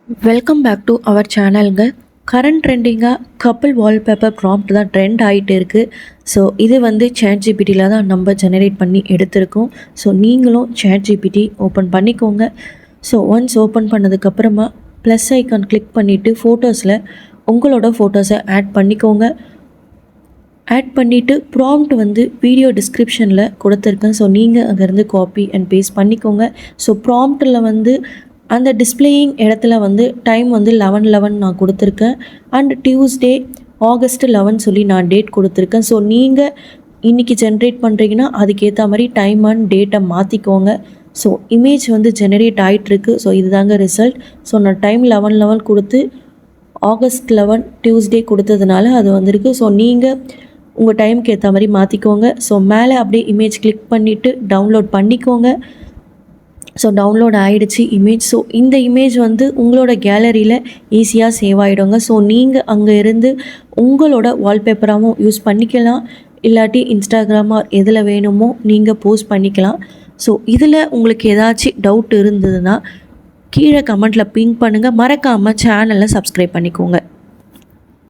Welcome back to our சேனலுங்க. Current ட்ரெண்டிங்காக couple wallpaper prompt தான் ட்ரெண்ட் ஆகிட்டு இருக்குது. ஸோ இது வந்து ChatGPTயில் தான் நம்ம ஜெனரேட் பண்ணி எடுத்திருக்கோம். ஸோ நீங்களும் ChatGPT ஓப்பன் பண்ணிக்கோங்க. ஸோ ஒன்ஸ் ஓப்பன் பண்ணதுக்கப்புறமா ப்ளஸ் ஐக்கான் கிளிக் பண்ணிவிட்டு ஃபோட்டோஸில் உங்களோட ஃபோட்டோஸை ஆட் பண்ணிக்கோங்க. ஆட் பண்ணிவிட்டு ப்ராம்ப்ட் வந்து வீடியோ டிஸ்கிரிப்ஷனில் கொடுத்துருக்கேன். ஸோ நீங்கள் அங்கேருந்து காப்பி அண்ட் பேஸ்ட் பண்ணிக்கோங்க. ஸோ ப்ராம்ப்டில் வந்து அந்த டிஸ்பிளேயிங் இடத்துல வந்து டைம் வந்து 11:11 நான் கொடுத்துருக்கேன். அண்ட் டியூஸ்டே August 11 சொல்லி நான் டேட் கொடுத்துருக்கேன். ஸோ நீங்கள் இன்றைக்கி ஜென்ரேட் பண்ணுறீங்கன்னா அதுக்கேற்ற மாதிரி டைம் அண்ட் டேட்டை மாற்றிக்கோங்க. ஸோ இமேஜ் வந்து ஜெனரேட் ஆகிட்டுருக்கு. ஸோ இதுதாங்க ரிசல்ட். ஸோ நான் டைம் 11:11 கொடுத்து August 11 டியூஸ்டே கொடுத்ததுனால அது வந்திருக்கு. ஸோ நீங்கள் உங்கள் டைமுக்கு ஏற்ற மாதிரி மாற்றிக்கோங்க. ஸோ மேலே அப்படியே இமேஜ் கிளிக் பண்ணிவிட்டு டவுன்லோட் பண்ணிக்கோங்க. ஸோ டவுன்லோட் ஆகிடுச்சு இமேஜ். ஸோ இந்த இமேஜ் வந்து உங்களோட கேலரியில் ஈஸியாக சேவ் ஆகிடுங்க. ஸோ நீங்கள் அங்கே இருந்து உங்களோட வால்பேப்பராகவும் யூஸ் பண்ணிக்கலாம். இல்லாட்டி இன்ஸ்டாகிராமாக எதில் வேணுமோ நீங்கள் போஸ்ட் பண்ணிக்கலாம். ஸோ இதில் உங்களுக்கு ஏதாச்சும் டவுட் இருந்ததுன்னா கீழே கமெண்ட்டில் பிங்க் பண்ணுங்கள். மறக்காமல் சேனலை சப்ஸ்கிரைப் பண்ணிக்கோங்க.